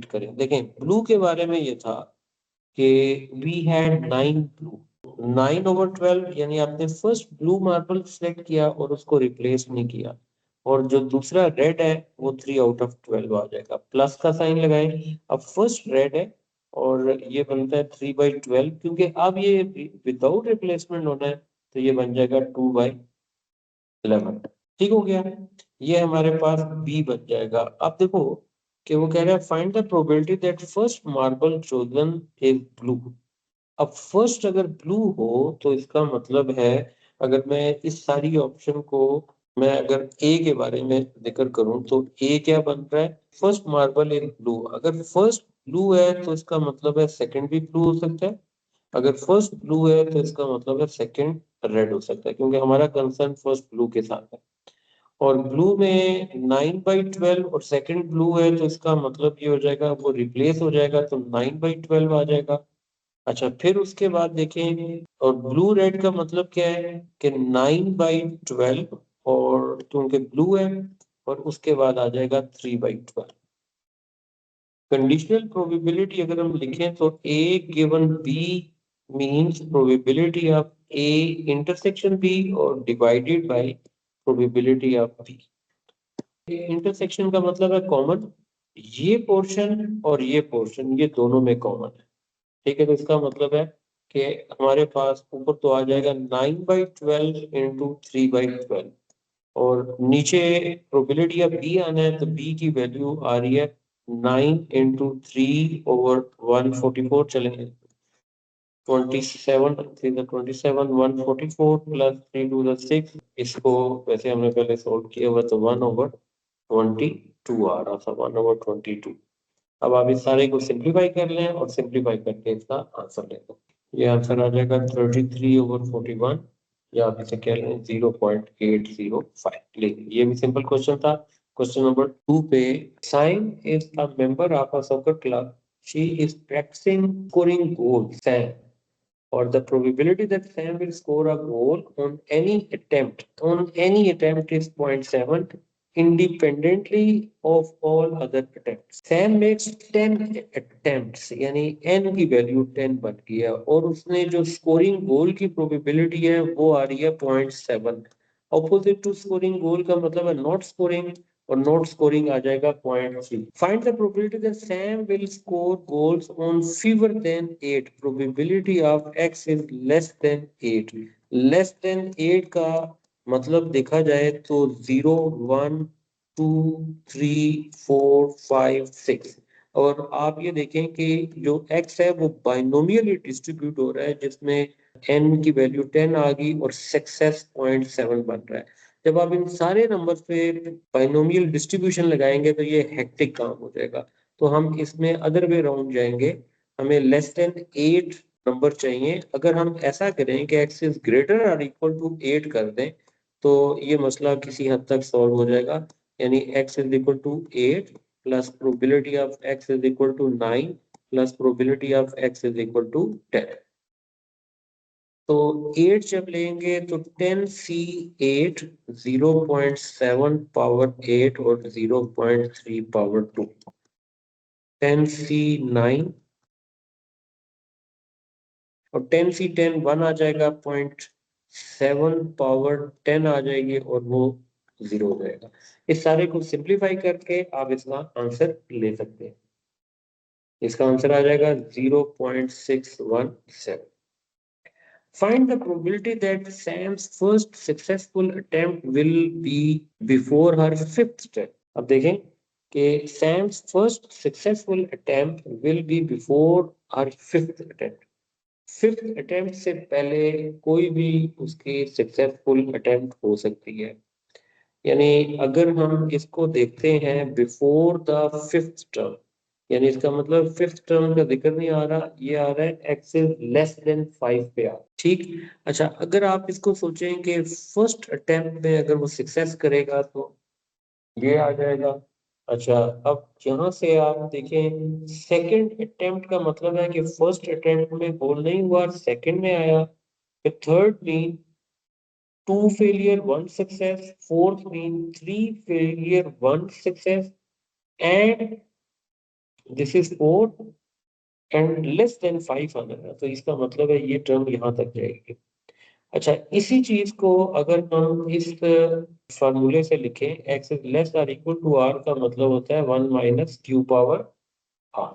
करें। देखें ब्लू के बारे में ये था कि वी हैड 9 ब्लू, 9/12 यानी आपने फर्स्ट ब्लू मार्बल सेलेक्ट किया और उसको रिप्लेस नहीं किया, और जो दूसरा रेड है वो 3/12 आ जाएगा। प्लस का साइन लगाएं, अब फर्स्ट रेड है और ये बनता है 3/12, क्योंकि अब ये विदाउट रिप्लेसमेंट होना है तो ये बन जाएगा 2/11। ठीक हो गया, ये हमारे पास बी बन जाएगा। अब देखो कि वो कह रहा है find the probability that first marble chosen is blue. अब फर्स्ट अगर ब्लू हो तो इसका मतलब है, अगर मैं इस सारी ऑप्शन को मैं अगर ए के बारे में जिक्र करूं तो ए क्या बन रहा है, फर्स्ट मार्बल इन ब्लू। अगर फर्स्ट ब्लू है तो इसका मतलब है सेकंड भी ब्लू हो सकता है, अगर फर्स्ट ब्लू है तो इसका मतलब है सेकंड रेड हो सकता है, क्योंकि हमारा कंसर्न फर्स्ट ब्लू के साथ है। और ब्लू में 9/12 और सेकंड ब्लू है तो इसका मतलब ये हो जाएगा वो रिप्लेस हो जाएगा तो 9/12 आ जाएगा। अच्छा फिर उसके बाद देखें, और ब्लू रेड का मतलब क्या है कि 9/12, और क्योंकि ब्लू है और उसके बाद आ जाएगा 3/12। कंडीशनल प्रोबेबिलिटी अगर हम लिखें तो A given B means probability of A intersection B और divided by probability of B. Intersection का मतलब है कॉमन, ये पोर्शन और ये पोर्शन ये दोनों में कॉमन है। ठीक है, तो इसका मतलब है कि हमारे पास ऊपर तो आ जाएगा 9/12 इंटू 3/12, और नीचे प्रोबेबिलिटी ऑफ बी आना है तो बी की वैल्यू आ रही है 9/3/144। चलेंगे 27 27 144 प्लस 3 2 6, इसको वैसे हमने पहले सोल्व किया हुआ तो 1/22 आ रहा था, 1/22। अब आप इस सारे को सिंप्लीफाई कर लें और सिंप्लीफाई करके इसका आंसर ले लें। ये आंसर आ जाएगा 33/41, या आप इसे कह लें 0.805। लेकिन ये भी सिंपल क्वेश्चन था। क्वेश्चन नंबर 2 पे, Sian is a member of a soccer club, she is practising scoring goal Sam, or the probability that Sam will score a goal on any attempt is 0.7 independently of all other attempts. Sam makes 10 attempts, यानी n की value 10 बन गई है, और उसने जो scoring गोल की probability है वो आ रही है 0.7। ऑपोजिट टू स्कोरिंग गोल का मतलब है नॉट स्कोरिंग, और नॉट स्कोरिंग आ जाएगा 0.3। Find the probability that Sam will score goals on fewer than 8, probability of x is less than 8। Less than 8 का मतलब देखा जाए तो 0 1 2 3 4 5 6, और आप ये देखें कि जो x है वो बाइनोमियली डिस्ट्रीब्यूट हो रहा है, जिसमें n की वैल्यू 10 आ गई और सक्सेस 0.7 बन रहा है। जब आप इन सारे नंबर पे बाइनोमियल डिस्ट्रीब्यूशन लगाएंगे तो ये हेक्टिक काम हो जाएगा, तो हम इसमें अदर वे राउंड जाएंगे। हमें लेस देन 8 नंबर चाहिए। अगर हम ऐसा करें कि x इज ग्रेटर और इक्वल टू 8 कर दें तो ये मसला किसी हद तक सॉल्व हो जाएगा, यानी x is equal to 8 plus probability of x is equal to 9 plus probability of x is equal to 10। तो 8 जब लेंगे तो 10C8 0.7 पावर 8 और 0.3 पावर 2, 10C9 और 10C10 1 आ जाएगा, 0.7 पावर 10 आ जाएगी और वो 0 हो जाएगा। इस सारे को सिंप्लीफाई करके आप इसका आंसर ले सकते हैं। इसका आंसर आ जाएगा 0.617। Find the probability that Sam's first successful attempt will be before her fifth attempt. अब देखें कि Sam's first successful attempt will be before her fifth attempt. Fifth attempt से पहले कोई भी उसकी सक्सेसफुल अटेम्प्ट हो सकती है, यानी अगर हम इसको देखते हैं बिफोर द फिफ्थ टर्म, यानी इसका मतलब फिफ्थ टर्म का जिक्र नहीं आ रहा, ये आ रहा है एक्स इज लेस देन 5 पे आ। ठीक। अच्छा अगर आप इसको सोचें कि फर्स्ट अटेम्प्ट में अगर वो सक्सेस करेगा तो ये आ जाएगा। अच्छा अब यहाँ से आप देखें सेकंड अटेम्प्ट का मतलब है कि फर्स्ट अटेम्प्ट में गोल नहीं हुआ, सेकंड में आया। Third mean 2 failure 1 success, fourth mean 3 failure 1 success, and this is 4 and less than 5 आना है, तो इसका मतलब है ये टर्म यहाँ तक जाएगी। अच्छा, इसी चीज को अगर हम इस फॉर्मूले से लिखें, X is less or equal to or का मतलब होता है 1 माइनस क्यू पावर आर।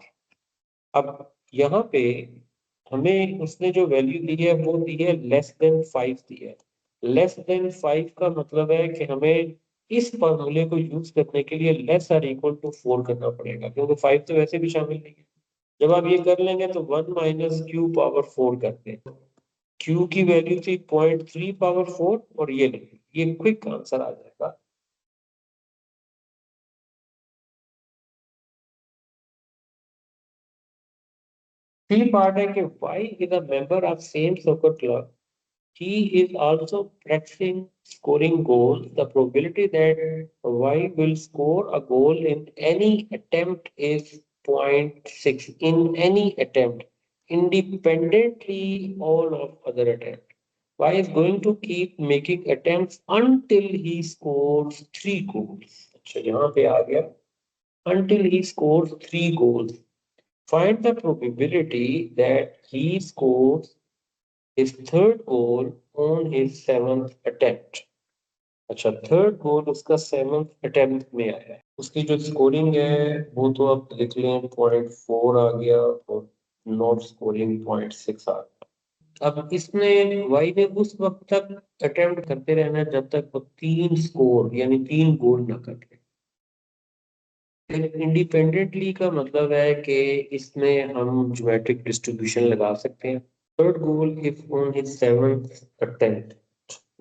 अब यहाँ पे हमें उसने जो वैल्यू दी है वो दी है लेस देन 5 दी है। लेस देन 5 का मतलब है कि हमें इस फॉर्मूले को यूज करने के लिए लेस आर इक्वल टू 4 करना पड़ेगा, क्योंकि 5 तो वैसे भी शामिल नहीं है। जब आप ये कर लेंगे तो 1 माइनस क्यू पावर 4 करते हैं। क्यू की वैल्यू थी 0.3 पावर 4 और ये क्विक आंसर आ जाएगा। सी पार्ट है कि y is a member of same soccer club. He is also practicing scoring goals. The probability that y will score a goal in any attempt is 0.6 in any attempt, independently all of other attempts. Y is going to keep making attempts until he scores 3 goals. अच्छा, यहाँ पे आ गया until he scores 3 goals. Find the probability that he scores his third goal on his 7th attempt. अच्छा, third goal उसका 7th attempt में आया है। उसकी जो स्कोरिंग है वो तो आप लिख लें 0.4 आ गया और नॉट स्कोरिंग 0.6 आ गया। अब इसने वाई ने उस वक्त तक अटेम्प्ट करते रहना है जब तक वो 3 स्कोर यानी 3 गोल ना कर ले। इंडिपेंडेंटली का मतलब है कि इसमें हम ज्योमेट्रिक डिस्ट्रीब्यूशन लगा सकते हैं। Third goal if on his 7th attempt,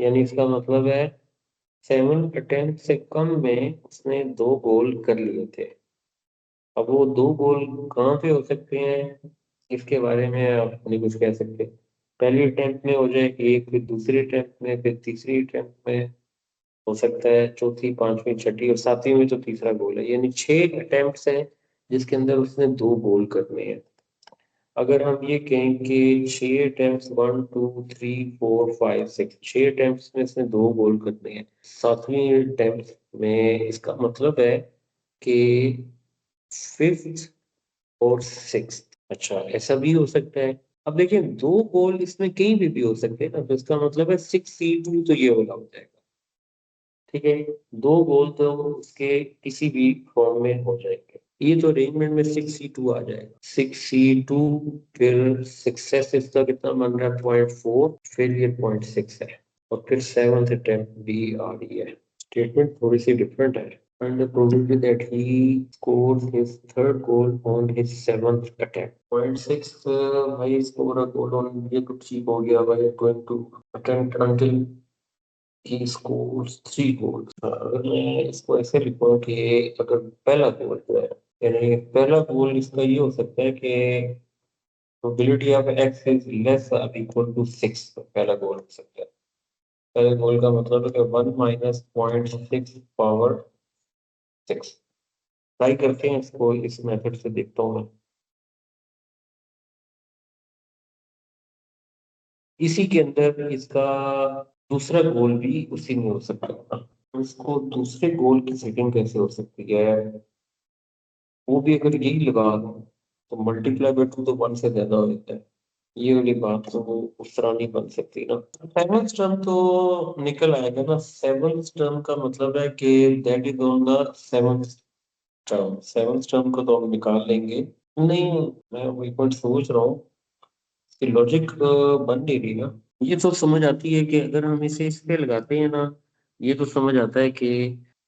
यानी इसका मतलब है 7 अटेम्प्ट से कम में उसने 2 गोल कर लिए थे। अब वो 2 गोल कहाँ पे हो सकते हैं, इसके बारे में आप नहीं कुछ कह सकते। पहली अटेम्प्ट में हो जाए एक, फिर दूसरी अटेम्प्ट में, फिर तीसरी अटेम्प्ट में हो सकता है, चौथी, पांचवी, छठी और सातवीं में तो तीसरा गोल है। यानी 6 अटेम्प्ट्स हैं जिसके अंदर उसने 2 गोल करने हैं। अगर हम ये कहें कि 6 अटेम्प्ट्स 1 2 3 4 5 6, 6 अटेम्प्ट्स में इसने 2 गोल करने हैं। सातवीं अटेम्प्ट में इसका मतलब है कि 5th और 6th। अच्छा, ऐसा भी हो सकता है। अब देखिए 2 गोल इसमें कहीं भी हो सकते हैं ना, तो इसका मतलब है 6C2 तो ये वाला हो जाएगा। ठीक है, 2 गोल तो उसके किसी भी फॉर्म में हो जाएंगे। ये तो अरेंजमेंट में 6C2 आ जाएगा। 6C2 फिर सक्सेस इसका कितना बन रहा है 0.4, फिर ये 0.6 है और फिर 7th अटेम्प्ट भी आ रही है। स्टेटमेंट थोड़ी सी डिफरेंट है। And the probability that he scores his third goal on his 7th attempt. 0.6 why score a goal on, ये तो ठीक हो गया। Why going to attempt until he scores 3 goals। अगर मैं इसको ऐसे लिखूं कि अगर पहला गोल जो है, यानी पहला गोल इसका ये हो सकता है कि probability of x is less और इक्वल टू 6, तो पहला गोल हो सकता है। पहले गोल का मतलब है कि 1 माइनस 0.6 पावर 6। ट्राई करते हैं इसको, इस मेथड से देखता हूँ मैं। इसी के अंदर इसका दूसरा गोल भी उसी में हो सकता है। तो इसको दूसरे गोल की सेटिंग कैसे हो सकती है, वो भी अगर यही लगा दो तो मल्टीप्लाई बाय 2 तो 1 से ज्यादा हो जाता है। ये वाली बात तो वो उस तरह नहीं बन सकती ना। 7th टर्म तो निकल आएगा ना। 7th टर्म का मतलब है कि that is on the 7th term. 7th term को तो हम निकाल लेंगे। नहीं, मैं वही पॉइंट सोच रहा हूँ कि लॉजिक बन नहीं रही ना। ये तो समझ आती है कि अगर हम इसे इस पे लगाते हैं ना, ये तो समझ आता है कि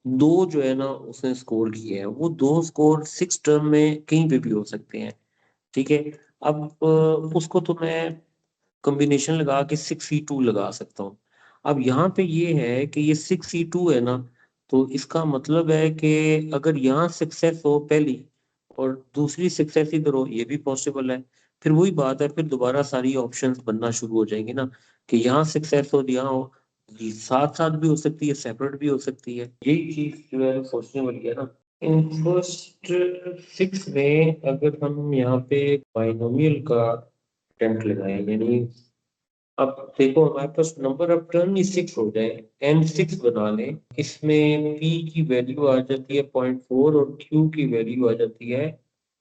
2 जो है ना उसने स्कोर किए हैं, वो 2 स्कोर 6 टर्म में कहीं पे भी हो सकते हैं। ठीक है, अब उसको तो मैं कॉम्बिनेशन लगा के 6C2 लगा सकता हूँ। अब यहाँ पे ये है कि ये 6C2 है ना, तो इसका मतलब है कि अगर यहाँ सक्सेस हो पहली और दूसरी सक्सेस इधर हो, ये भी पॉसिबल है। फिर वही बात है, फिर दोबारा सारी ऑप्शंस बनना शुरू हो जाएंगे ना, कि यहाँ सक्सेस हो, यहाँ हो। ये साथ साथ भी हो सकती है, सेपरेट भी हो सकती है। यही चीज जो है सोचने वाली है ना। इन फर्स्ट 6 में अगर हम यहाँ पे बाइनोमियल का अटेम्प्ट लगाएं, यानी अब देखो हमारे पास नंबर ऑफ टर्न ही 6 हो जाए, n6 बना लें। इसमें p की वैल्यू आ जाती है 0.4 और q की वैल्यू आ जाती है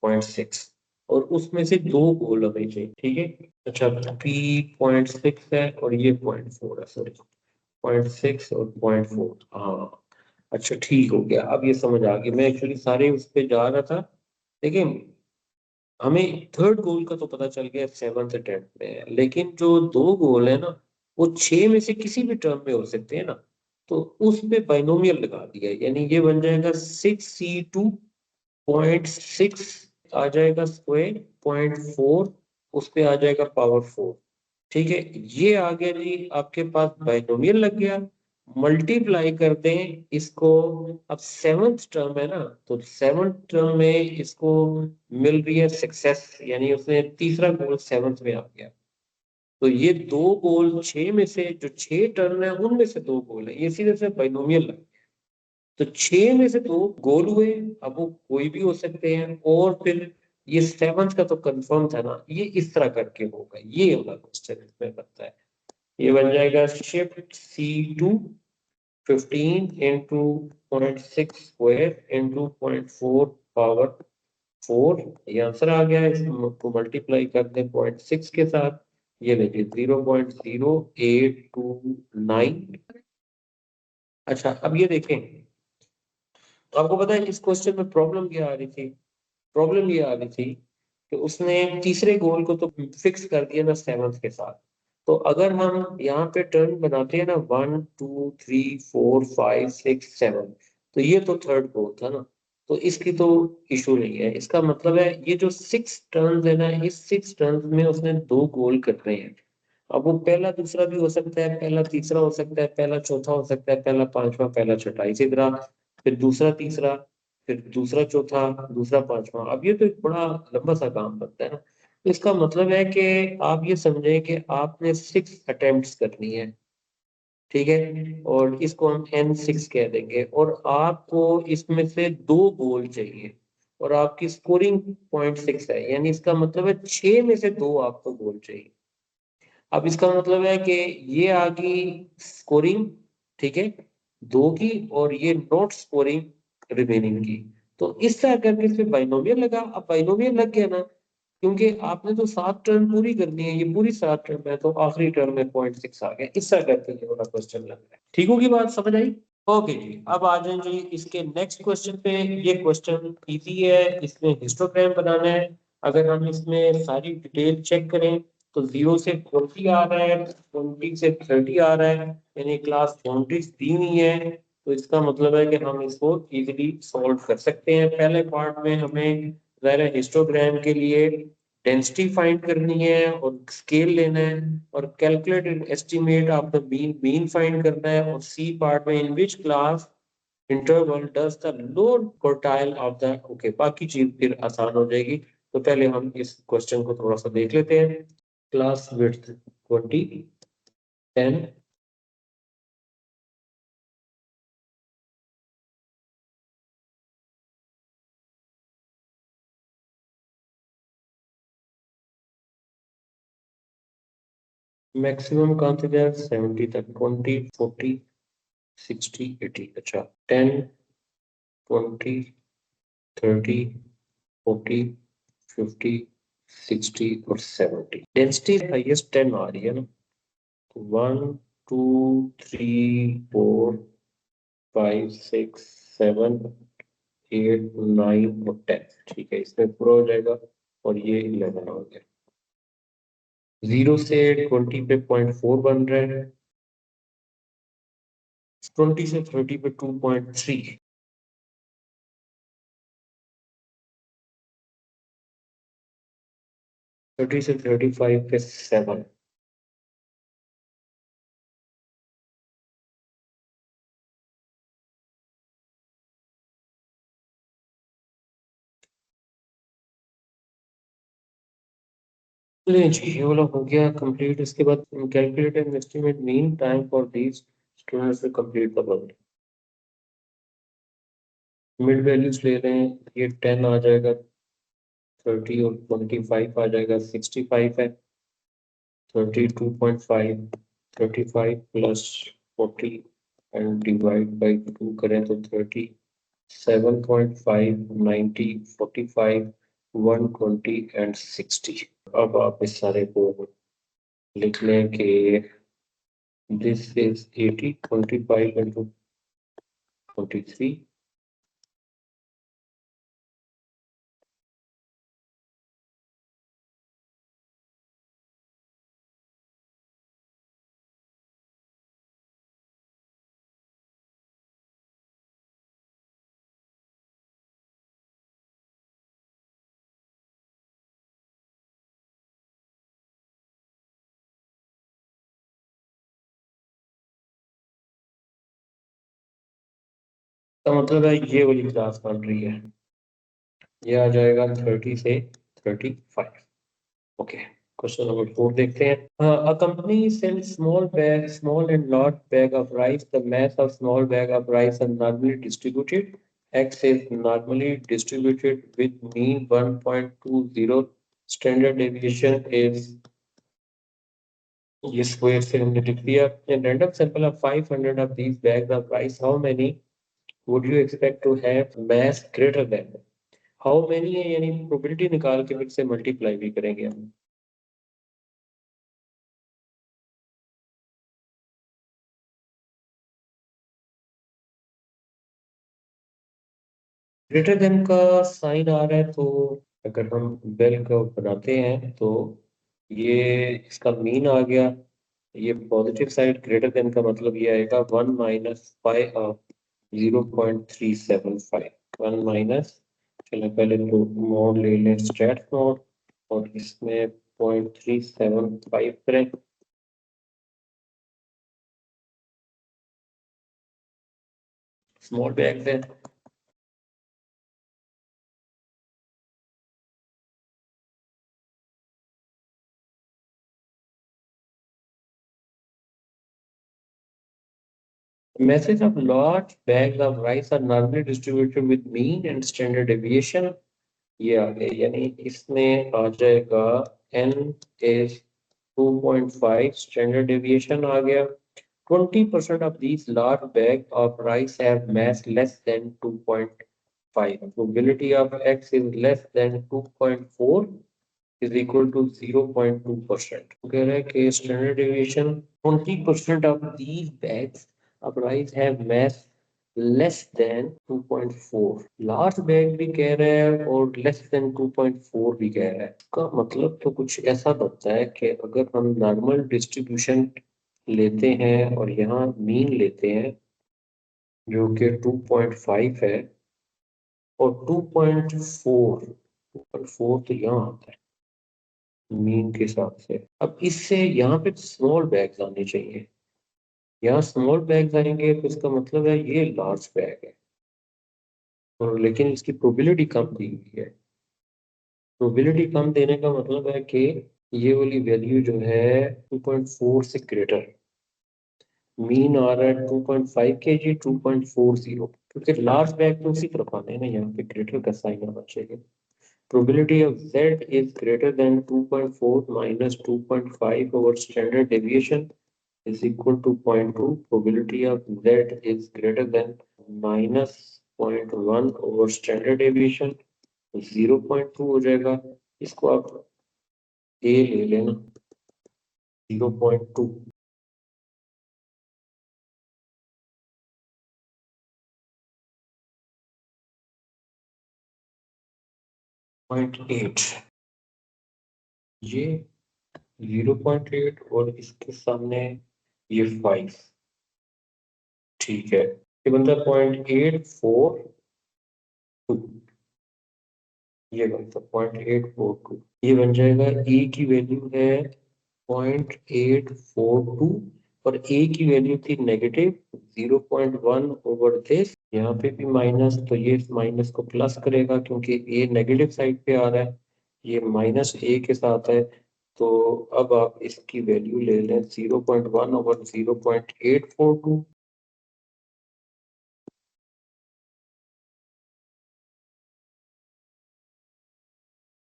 0.6 और उसमें से 2 गोल हमें चाहिए, ठीक है। अच्छा P 0.6 है और ये 0.4 है, सॉरी 0.6 और 0.4, हाँ अच्छा ठीक हो गया, अब ये समझ आ गई। मैं एक्चुअली सारे उस पे जा रहा था, लेकिन हमें थर्ड गोल का तो पता चल गया 7th अटेम्प्ट में है, लेकिन जो 2 गोल है ना वो 6 में से किसी भी टर्म में हो सकते हैं ना, तो उस पे बाइनोमियल लगा दिया, यानी ये बन जाएगा 6C2 0.6 आ जाएगा स्क्वायर 0.4 उस पे आ जाएगा पावर 4, ठीक है। ये आ गया जी आपके पास बाइनोमियल लग गया, मल्टीप्लाई कर दें इसको। अब 7th टर्म है ना, तो 7th टर्म में इसको मिल रही है सक्सेस, यानी उसने तीसरा गोल 7th में आ गया। तो ये 2 गोल 6 में से, जो 6 टर्म है उनमें से 2 गोल है, ये सीधे से बाइनोमियल लग गया। तो 6 में से 2 गोल हुए, अब वो कोई भी हो सकते हैं, और फिर ये 7th का तो कंफर्म था ना, ये इस तरह करके होगा, ये वाला क्वेश्चन इसमें बनता है। ये बन जाएगा shift C2 15 into 0.6 square into 0.4 power 4, ये आंसर आ गया है। इसको मल्टीप्लाई कर दें 0.6 के साथ, ये देखिए 0.0829। अच्छा अब ये देखें, तो आपको पता है इस क्वेश्चन में प्रॉब्लम क्या आ रही थी? प्रॉब्लम ये आ रही थी कि उसने तीसरे गोल को तो फिक्स कर दिया ना 7th के साथ। तो अगर हम यहाँ पे टर्न बनाते हैं ना 1 2 3 4 5 6 7, तो ये तो थर्ड गोल था ना, तो इसकी तो इशू नहीं है। इसका मतलब है ये जो 6 टर्न्स है ना, इस 6 टर्न्स में उसने 2 गोल करने हैं। अब वो पहला दूसरा भी हो सकता है, पहला तीसरा हो सकता है, पहला चौथा हो सकता है, पहला पांचवा, पहला छठा, इसी तरह फिर दूसरा तीसरा, फिर दूसरा चौथा, दूसरा पांचवा। अब ये तो एक बड़ा लंबा सा काम बनता है ना, तो इसका मतलब है कि आप ये समझें कि आपने 6 अटेम्प्ट्स करनी है, ठीक है, और इसको हम N6 कह देंगे, और आपको इसमें से 2 गोल चाहिए, और आपकी स्कोरिंग 0.6 है, यानी इसका मतलब है 6 में से 2 आपको गोल चाहिए। अब इसका मतलब है कि ये आ गई स्कोरिंग, ठीक है, 2 की, और ये नॉट स्कोरिंग रिमेनिंग की। तो इस तरह करके इसमें बाइनोमियल लगा। अब बाइनोमियल लग गया ना, क्योंकि आपने तो 7 टर्म पूरी करनी है, ये पूरी 7 टर्म है, तो आखिरी टर्म में 0.6 आ गया। इस तरह करके ये वाला क्वेश्चन लग रहा है। ठीक होगी बात, समझ आई? ओके जी, अब आ जाए जी इसके नेक्स्ट क्वेश्चन पे। ये क्वेश्चन इजी है, इसमें हिस्टोग्राम बनाना है। अगर हम इसमें सारी डिटेल चेक करें तो 0 से 40 आ रहा है, 20 से 30 आ रहा है, यानी क्लास बाउंड्रीज दी हुई है। तो इसका मतलब है कि हम इसको इजीली सॉल्व कर सकते हैं। पहले पार्ट में हमें ज़रा हिस्टोग्राम के लिए डेंसिटी फाइंड करनी है और स्केल लेना है, और calculate and estimate of the mean find करना है, और सी पार्ट में in which class interval does the lower quartile of the, okay, बाकी चीज फिर आसान हो जाएगी। तो पहले हम इस क्वेश्चन को थोड़ा सा देख लेते हैं। क्लास विड्थ 20, 10, मैक्सिमम कहाँ तक है? 70 तक, 20, 40, 60, 80। अच्छा 10, 20, 30, 40, 50, 60 और 70। डेंसिटी हाईएस्ट 10 आ रही है ना, 1 2 3 4 5 6 7 8 9 और 10, ठीक है, इसमें पूरा हो जाएगा। और ये 11 हो गया। 0 से 20 पे 0.4 बन रहा है, 20 से 30 पे 2.3, 30 से 35 पे 7। चलिए जी, ये वाला हो गया कंप्लीट। इसके बाद calculate and estimate mean time for these students to complete the work. Mid values ले रहे हैं, ये 10 आ जाएगा, 30 और 25 आ जाएगा, 65 है, 32.5, 35 प्लस 40 एंड डिवाइड बाई 2 करें तो 37.5, 90, 45, 120 एंड 60। अब आप इस सारे को लिख लें कि दिस इज 80, 25 into 23, तो मतलब है ये वाली क्लास बन रही है। ये आ जाएगा 30 से 35। ओके, क्वेश्चन नंबर 4 देखते हैं। A company sells small and large bag of rice. The mass of small bag of rice are normally distributed. X is normally distributed with mean 1.20. Standard deviation is, ये square से हमने लिख दिया। In random sample of 500 of these bags of rice, how many would you expect to have mass greater than? How many है यानी probability निकाल के फिर से मल्टीप्लाई भी करेंगे हम। ग्रेटर देन का साइन आ रहा है, तो अगर हम बेल को बनाते हैं तो ये इसका मीन आ गया। ये पॉजिटिव साइड ग्रेटर देन का मतलब ये आएगा 1 माइनस 0.375। 1 माइनस, चलो पहले तो मोड ले लें, स्ट्रेट मोड, और इसमें 0.375 करें। स्मॉल बैग है, message of large bags of rice are normally distributed with mean and standard deviation। ये आ गया, यानी इसमें आ जाएगा n is 2.5, स्टैंडर्ड डेविएशन आ गया। 20% of these large bag of rice have mass less than 2.5. Probability of x is less than 2.4 is equal to 0.2%। कह रहा है कि standard deviation 20% of these bags of rice have mass less than 2.4। Large bag भी कह रहा है और less than 2.4 भी कह रहा है। इसका मतलब तो कुछ ऐसा बनता है कि अगर हम नॉर्मल डिस्ट्रीब्यूशन लेते हैं और यहाँ मीन लेते हैं जो कि 2.5 है, और 2.4 तो यहाँ आता है मीन के हिसाब से। अब इससे यहाँ पे स्मॉल बैग्स आने चाहिए, यहाँ स्मॉल बैग्स आएंगे तो इसका मतलब है ये लार्ज बैग है, और लेकिन इसकी प्रोबेबिलिटी कम दी हुई है। प्रोबेबिलिटी कम देने का मतलब है कि ये वाली वैल्यू जो है 2.4 से ग्रेटर, मीन आ रहा है 2.5 के जी 2.40, क्योंकि लार्ज बैग तो उसी तरफ आने हैं ना, यहाँ पे ग्रेटर का साइन आना चाहिए। Probability of z is greater than 2.4 minus 2.5 over standard deviation is equal to 0.2। probability of z is greater than minus 0.1 over standard deviation, 0.2 हो जाएगा। इसको आप a ले लेना, 0.2। 0.8, ये 0.8 और इसके सामने ये 5, ठीक है, ये बनता है 0.842। ये बनता है 0.842, ये बन जाएगा e की वैल्यू है 0.842, और a की वैल्यू थी नेगेटिव 0.1 ओवर दिस। यहाँ पे भी माइनस, तो ये माइनस को प्लस करेगा क्योंकि a नेगेटिव साइड पे आ रहा है, ये माइनस a के साथ है। तो अब आप इसकी वैल्यू ले लें 0.1 ओवर 0.842।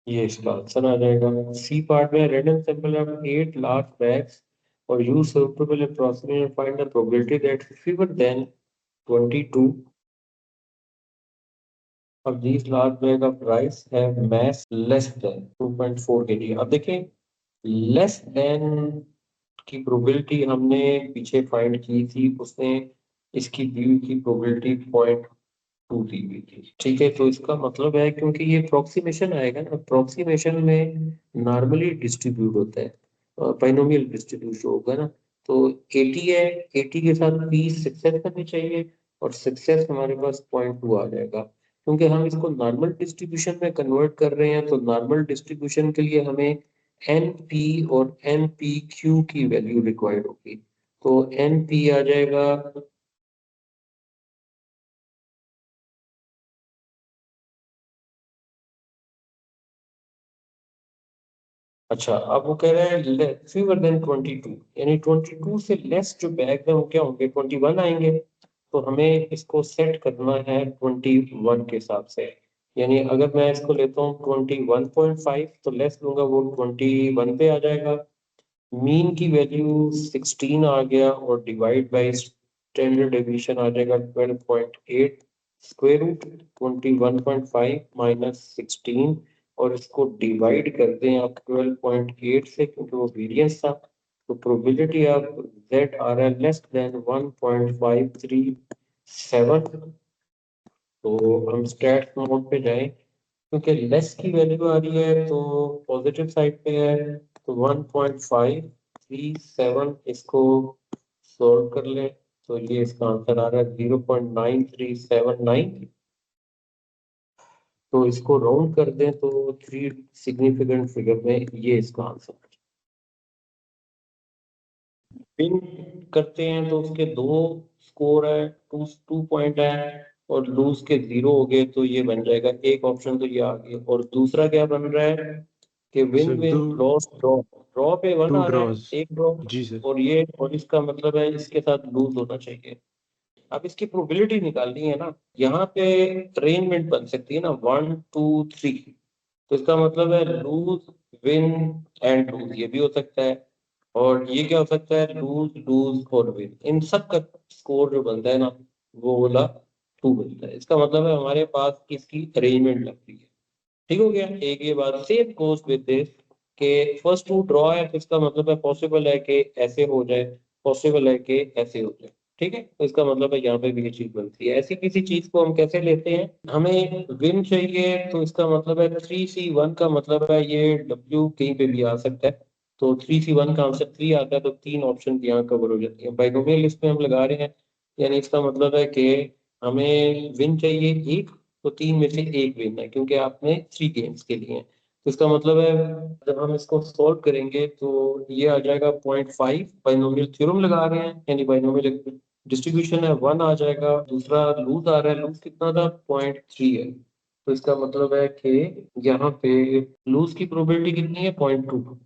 ये इसका आंसर आ जाएगा। सी पार्ट में random sample of 8 large bags और use suitable approximate and find the probability that fewer than 22 अब these large bag of rice have mass less than 2.4 kg। अब देखें लेस देन की प्रोबेबिलिटी हमने पीछे फाइंड की थी, उसने इसकी दी हुई की प्रोबेबिलिटी 0.2 दी हुई थी। ठीक है, तो इसका मतलब है क्योंकि ये अप्रोक्सीमेशन आएगा ना, अप्रोक्सीमेशन में नॉर्मली डिस्ट्रीब्यूट होता है, बाइनोमियल डिस्ट्रीब्यूशन होगा ना। तो 80 है, 80 के साथ 20 सक्सेस करनी चाहिए और सक्सेस हमारे पास 0.2 आ जाएगा। क्योंकि हम इसको नॉर्मल डिस्ट्रीब्यूशन में कन्वर्ट कर रहे हैं, तो नॉर्मल डिस्ट्रीब्यूशन के लिए हमें एन पी और एन पी क्यू की वैल्यू रिक्वायर्ड होगी। तो एन पी आ जाएगा, अच्छा अब वो कह रहे हैं फीवर देन 22, यानी 22 से लेस जो बैग है वो क्या होंगे, 21 आएंगे। तो हमें इसको सेट करना है 21 के हिसाब से। यानी अगर मैं इसको लेता हूँ 21.5 तो लेस लूंगा वो 21 पे आ जाएगा। मीन की वैल्यू 16 आ गया और डिवाइड बाय स्टैंडर्ड डेविएशन आ जाएगा 12.8। स्क्वायर रूट 21.5 माइनस 16 और इसको डिवाइड कर दें आप 12.8 से, क्योंकि वो वेरिएंस था। तो probability of Z R L less than 1.537। तो हम स्टैट्स मोड पे जाएं, क्योंकि लेस की वैल्यू आ रही है तो पॉजिटिव साइड पे है। तो 1.537 इसको सॉल्व कर ले, तो ये इसका आंसर आ रहा है 0.9379। तो इसको राउंड कर दें तो थ्री सिग्निफिकेंट फिगर में ये इसका आंसर। पिन करते हैं तो उसके दो स्कोर है, टू टू पॉइंट है, और लूज के जीरो हो गए तो ये बन जाएगा एक ऑप्शन, तो ये आ गया। और दूसरा क्या बन रहा है कि win sir win loss draw, draw पे वन टू आ रहा है, ड्रॉज। एक ड्रॉ। जी सर। और ये, और इसका मतलब है इसके साथ लूज होना चाहिए। अब इसकी प्रोबेबिलिटी निकालनी है ना, यहाँ पे अरेंजमेंट बन सकती है ना 1 2 3। तो इसका मतलब है लूज विन एंड लूज, ये भी हो सकता है। और ये क्या हो सकता है, लूज लूज और विन, इन सब का स्कोर जो बनता है ना वो वाला 2 बनता है। इसका मतलब है हमारे पास इसकी अरेंजमेंट लगती है। ठीक हो गया, एक ये बात। सेम गोज विद दिस के फर्स्ट टू ड्रॉ है, तो इसका मतलब है पॉसिबल है कि ऐसे हो जाए, पॉसिबल है कि ऐसे हो जाए। ठीक है, तो इसका मतलब है यहाँ पे भी ये चीज बनती है। ऐसी किसी चीज को हम कैसे लेते हैं, हमें विन चाहिए तो इसका मतलब है 3C1 का मतलब है ये डब्ल्यू कहीं पे भी आ सकता है। तो 3C1 का आंसर 3 आता है, तो तीन ऑप्शन यहाँ कवर हो जाती है। बाइनोमियल लिस्ट में हम लगा रहे हैं, यानी इसका मतलब है कि हमें विन चाहिए एक, तो तीन में से एक विन है, क्योंकि आपने 3 गेम्स के लिए हैं। तो इसका मतलब है जब हम इसको सॉल्व करेंगे तो ये आ जाएगा 0.5। बाइनोमियल थ्योरम लगा रहे हैं, यानी बाइनोमियल डिस्ट्रीब्यूशन है 1 आ जाएगा। दूसरा लूज आ रहा है, लूज कितना था 0.3 है। तो इसका मतलब है कि यहाँ पे लूज की प्रोबेबिलिटी कितनी है 0.2,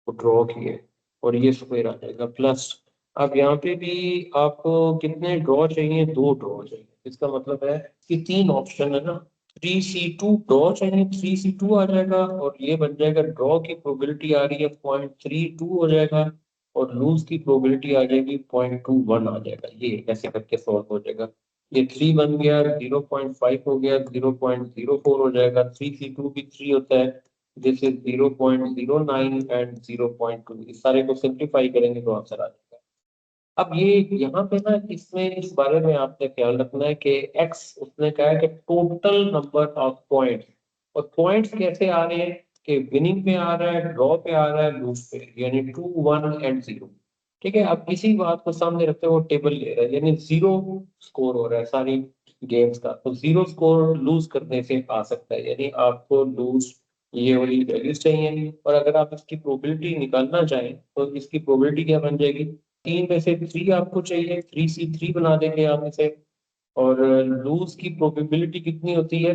को ड्रॉ किए, और ये स्क्वायर आ जाएगा प्लस। अब यहाँ पे भी आपको कितने ड्रॉ चाहिए, दो ड्रॉ चाहिए। इसका मतलब है कि तीन ऑप्शन है ना, 3C2 ड्रॉ चाहिए, 3C2 आ जाएगा, और ये बन जाएगा ड्रॉ की प्रोबेबिलिटी आ रही है 0.32 हो जाएगा, और लूज की प्रोबेबिलिटी आ जाएगी 0.21 आ जाएगा। ये ऐसे करके सॉल्व हो जाएगा। ये 3 बन गया, 0.5 हो गया, 0.04 हो जाएगा। 3C2 भी 3 होता है, दिस इज 0.09 एंड 0.2। इस सारे को सिंप्लीफाई करेंगे तो आंसर आ जाएगा। अब ये यहाँ पे ना, इसमें इस बारे में आपने ख्याल रखना है कि एक्स उसने कहा है कि टोटल नंबर ऑफ पॉइंट्स, और पॉइंट्स कैसे आ रहे हैं कि विनिंग पे आ रहा है, ड्रॉ पे आ रहा है, लूज पे, यानी 2 1 एंड 0। ठीक है, अब इसी बात को सामने रखते हुए वो टेबल ले रहा है, यानी जीरो स्कोर हो रहा है सारी गेम्स का। तो जीरो स्कोर लूज करने से आ सकता है, यानी आपको लूज ये वाली वैल्यूज चाहिए। और अगर आप इसकी प्रोबेबिलिटी निकालना चाहें तो इसकी प्रोबेबिलिटी क्या बन जाएगी, तीन में से 3 आपको चाहिए, 3C3 बना देंगे आप इसे। और लूज की प्रोबेबिलिटी कितनी होती है,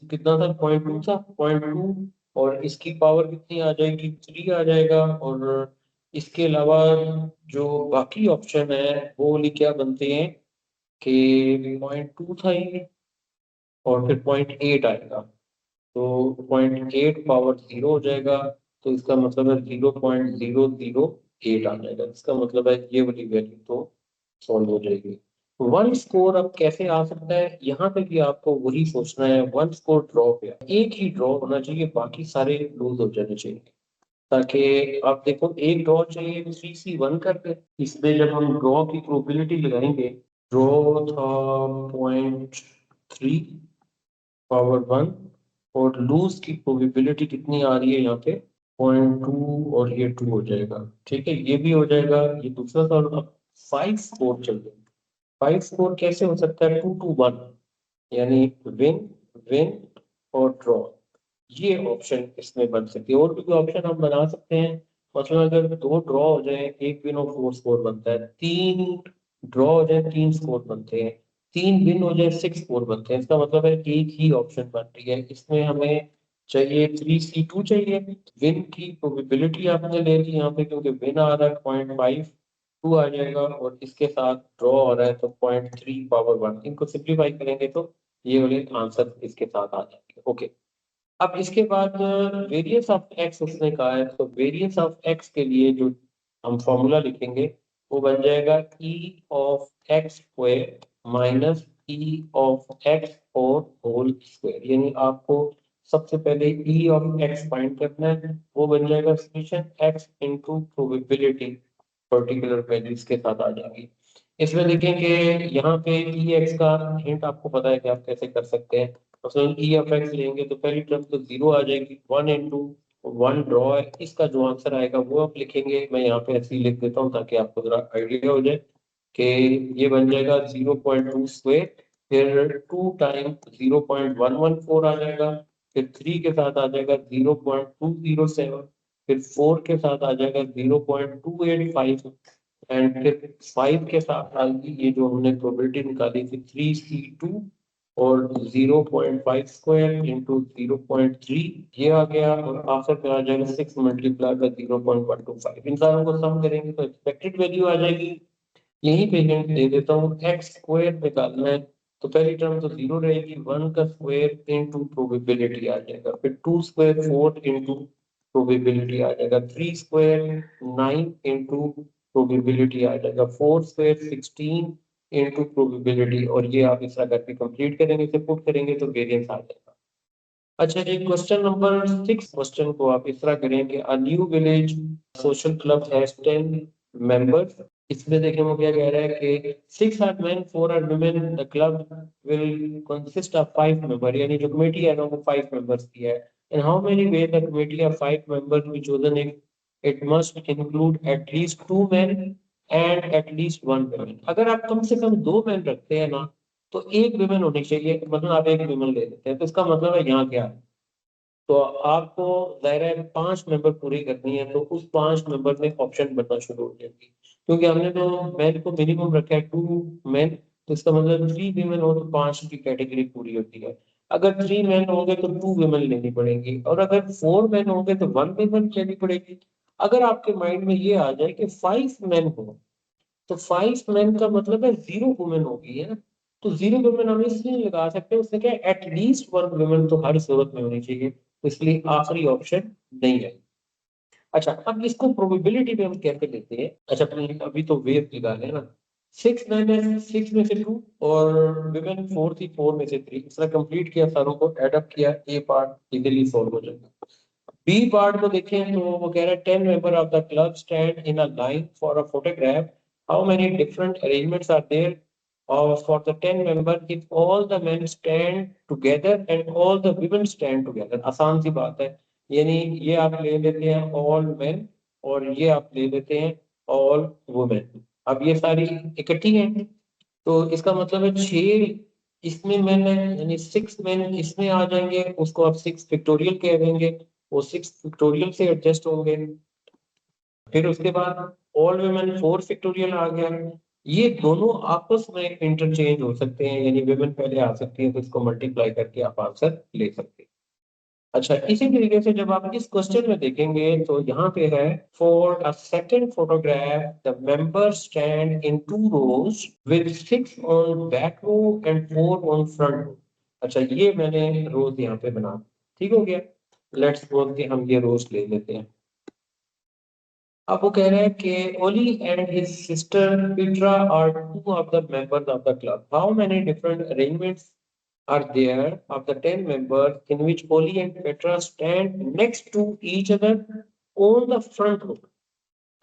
कितना था 0.2 था, 0.2। और इसकी पावर कितनी आ जाएगी, 3 आ जाएगा। और इसके अलावा जो बाकी ऑप्शन है वो वाली क्या बनते हैं कि 0.2 था ये, और फिर 0.8 आएगा। तो 0.8 पावर 0 हो जाएगा। तो इसका मतलब है 0.008 आ जाएगा। इसका मतलब है ये वाली वैल्यू तो सॉल्व हो जाएगी। वन स्कोर अब कैसे आ सकता है, यहाँ पे भी आपको वही सोचना है, वन स्कोर ड्रॉ पे एक ही ड्रॉ होना चाहिए, बाकी सारे लूज हो जाने चाहिए, ताकि आप देखो एक ड्रॉ चाहिए 3C1 करके, इसमें जब हम ड्रॉ की प्रोबेबिलिटी लगाएंगे, ड्रॉ था 0.3 पावर 1 और लूज की प्रोबेबिलिटी कितनी आ रही है यहाँ पे 0.2 और ये 2 हो जाएगा, ठीक है, ये भी हो जाएगा, ये दूसरा सवाल। अब 5 स्कोर चल रहे, 5 स्कोर कैसे हो सकता है, 2-1, यानी विन विन और ड्रॉ, ये ऑप्शन इसमें बन सकती है। और भी ऑप्शन हम बना सकते हैं, मतलब अगर 2 ड्रॉ हो जाए, एक विन और 4 स्कोर बनता है, 3 ड्रॉ हो जाए 3 स्कोर बनते हैं, 3 विन हो जाए 6 स्कोर बनते हैं, इसका मतलब है एक ही ऑप्शन बन रही है, इसमें हमें चाहिए 3C2 चाहिए। विन की प्रोबेबिलिटी आपने ले ली यहाँ पे, क्योंकि विन आ रहा है 0.5, 2 आ जाएगा और इसके साथ ड्रॉ हो रहा है तो 0.3 पावर 1, इनको सिंप्लीफाई करेंगे तो ये वाले आंसर इसके साथ आ जाएंगे। ओके, अब इसके बाद वेरियंस ऑफ एक्स उसने कहा है, तो वेरियंस ऑफ एक्स के लिए जो हम फॉर्मूला लिखेंगे वो बन जाएगा ई of x square minus E of x और होल स्क्वायर, यानी आपको सबसे पहले ई ऑफ एक्स फाइंड करना है, वो बन जाएगा summation x into probability particular values के साथ आ जाएगी। इसमें देखेंगे यहाँ पे ई एक्स का हिंट आपको पता है कि आप कैसे कर सकते हैं, मतलब ई ऑफ एक्स लेंगे तो पहली टर्म तो 0 आ जाएगी, 1 ड्रॉ है, इसका जो आंसर आएगा वो आप लिखेंगे, मैं यहाँ पे ऐसे ही लिख देता हूँ ताकि आपको जरा आइडिया हो जाए कि ये बन जाएगा 0.2 स्क्वायर, फिर 2 टाइम 0.114 आ जाएगा, फिर 3 के साथ आ जाएगा 0.207, फिर 4 के साथ आ जाएगा 0.285 एंड फिर 5 के साथ आएगी ये जो हमने प्रोबेबिलिटी निकाली थी 3C2 और 0.5 स्क्वायर इंटू 0.3 ये आ गया, और आंसर पे आ जाएगा 6 मल्टीप्लाई बाय 0.125, इन सारों को सम करेंगे तो एक्सपेक्टेड वैल्यू आ जाएगी। यहीं पे हिंट दे देता हूँ, एक्स स्क्वायर निकालना है तो पहली टर्म तो 0 रहेगी, 1 का स्क्वायर इंटू प्रोबेबिलिटी आ जाएगा, फिर 2 स्क्वायर 4 इंटू प्रोबेबिलिटी आ जाएगा, 3 स्क्वायर 9 इंटू प्रोबेबिलिटी आ जाएगा, 4 स्क्वायर 16 इंटू प्रोबेबिलिटी, और ये आप इस तरह करके कंप्लीट करेंगे, इसे पुट करेंगे तो वेरिएंस आ जाएगा। अच्छा जी, क्वेश्चन नंबर 6, क्वेश्चन को आप इस तरह करेंगे, a new village social club has 10 members, इसमें देखें वो क्या कह रहा है कि 6 are men 4 are women, the club will consist of 5 member, यानी जो कमेटी है ना वो 5 मेंबर्स की है, and how many way the committee of 5 members be chosen, it must include at least 2 men and at least 1 woman, अगर आप कम से कम 2 men रखते हैं ना तो एक विमेन होनी चाहिए, मतलब आप एक विमेन ले लेते हैं, तो इसका मतलब है यहाँ क्या है, तो आपको जाहिर है 5 मेंबर पूरी करनी है, तो उस 5 मेंबर में ऑप्शन बनना शुरू हो जाएगी, क्योंकि हमने तो मैन को मिनिमम रखा है 2 men, तो इसका मतलब 3 वीमेन हो तो 5 की कैटेगरी पूरी होती है, अगर 3 men होंगे तो 2 वीमेन लेनी पड़ेगी, और अगर 4 men होंगे तो 1 वीमेन लेनी पड़ेगी। अगर आपके माइंड में ये आ जाए कि 5 men हो तो 5 men का मतलब है 0 वुमेन होगी, है ना, तो 0 वुमेन हम इसलिए लगा सकते हैं, उसने क्या एटलीस्ट 1 वुमेन तो हर सूरत में होनी चाहिए, तो इसलिए आखिरी ऑप्शन नहीं है। अच्छा, अब इसको प्रोबेबिलिटी पे हम कैसे लेते हैं, अच्छा अभी तो वेव निकाले है ना, 6 men है, 6 में से 2 और वुमेन 4 थी, 4 में से 3, इस तरह कंप्लीट किया, सारों को एड अप किया, ए पार्ट इजीली सॉल्व हो जाएगा। बी पार्ट को देखें तो वो कह रहा है 10 member of the club stand in a line for a photograph. How many different arrangements are there for the 10 member if all the men stand together and all the women stand together? आसान सी बात है, यानी ये आप ले लेते हैं all men और ये आप ले लेते हैं all women, अब ये सारी इकट्ठी हैं तो इसका मतलब है 6 इसमें मैन है, यानी 6 मैन इसमें आ जाएंगे, उसको आप 6 पिक्टोरियल कह देंगे, वो 6 पिक्टोरियल से एडजस्ट होंगे, फिर उसके बाद ऑल वुमेन 4 पिक्टोरियल आ गया, ये दोनों आपस में इंटरचेंज हो सकते हैं, यानी वुमेन पहले आ सकती है तो इसको मल्टीप्लाई करके आप आंसर ले सकते हैं। अच्छा, इसी तरीके से जब आप इस क्वेश्चन में देखेंगे तो यहाँ पे है for a second photograph the member stand in 2 rows with 6 on back row and 4 on front row. अच्छा, ये मैंने रोज यहाँ पे बना, ठीक हो गया, लेट्स सपोज कि हम ये रोज ले लेते हैं। अब वो कह रहे हैं कि Olly and his sister Petra are two of the members of the club, how many different arrangements are there of the 10 members in which Oli and Petra stand next to each other on the front row.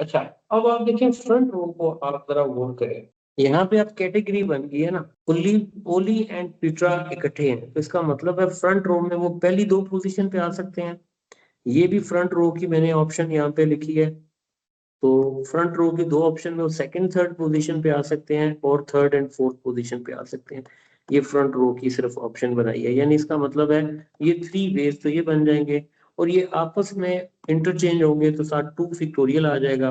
अच्छा, अब आप देखिए front row को आप जरा गौर करें, यहाँ पे आप कैटेगरी बन गई है ना, ओली ओली एंड पीट्रा इकट्ठे हैं, तो इसका मतलब है फ्रंट रो में वो पहली दो पोजीशन पे आ सकते हैं। ये भी फ्रंट रो की मैंने ऑप्शन यहाँ पे लिखी है, तो फ्रंट रो के दो ऑप्शन में वो सेकंड थर्ड पोजीशन पे आ सकते हैं और थर्ड एंड फोर्थ पोजीशन पे आ सकते हैं। ये फ्रंट रो की सिर्फ ऑप्शन बनाई है, यानी इसका मतलब है ये थ्री वेज तो ये बन जाएंगे और ये आपस में इंटरचेंज होंगे तो साथ टू फिक्टोरियल आ जाएगा।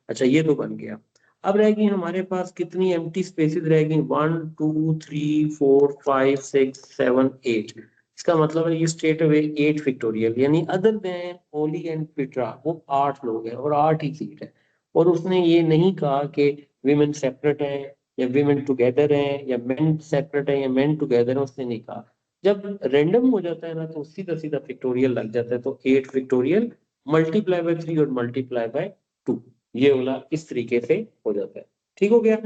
अच्छा, ये तो बन गया। अब रहेगी हमारे पास कितनी एम्प्टी स्पेसेस रहेगी, 1 2 3 4 5 6 7 8। इसका मतलब है ये स्ट्रेट अवे 8 फिक्टोरियल, यानी अदर देन ओली एंड पिट्रा वो 8 लोग हैं और 8 ही सीट है। और उसने ये नहीं कहा कि विमेन सेपरेट हैं या विमेन टुगेदर हैं या मेन सेपरेट हैं या मेन टुगेदर हैं, उसने नहीं कहा। जब रैंडम हो जाता है ना तो सीधा सीधा फिक्टोरियल लग जाता है, तो 8 फिक्टोरियल मल्टीप्लाई बाय 3 और मल्टीप्लाई बाय 2, ये वाला इस तरीके से हो जाता है। ठीक हो गया।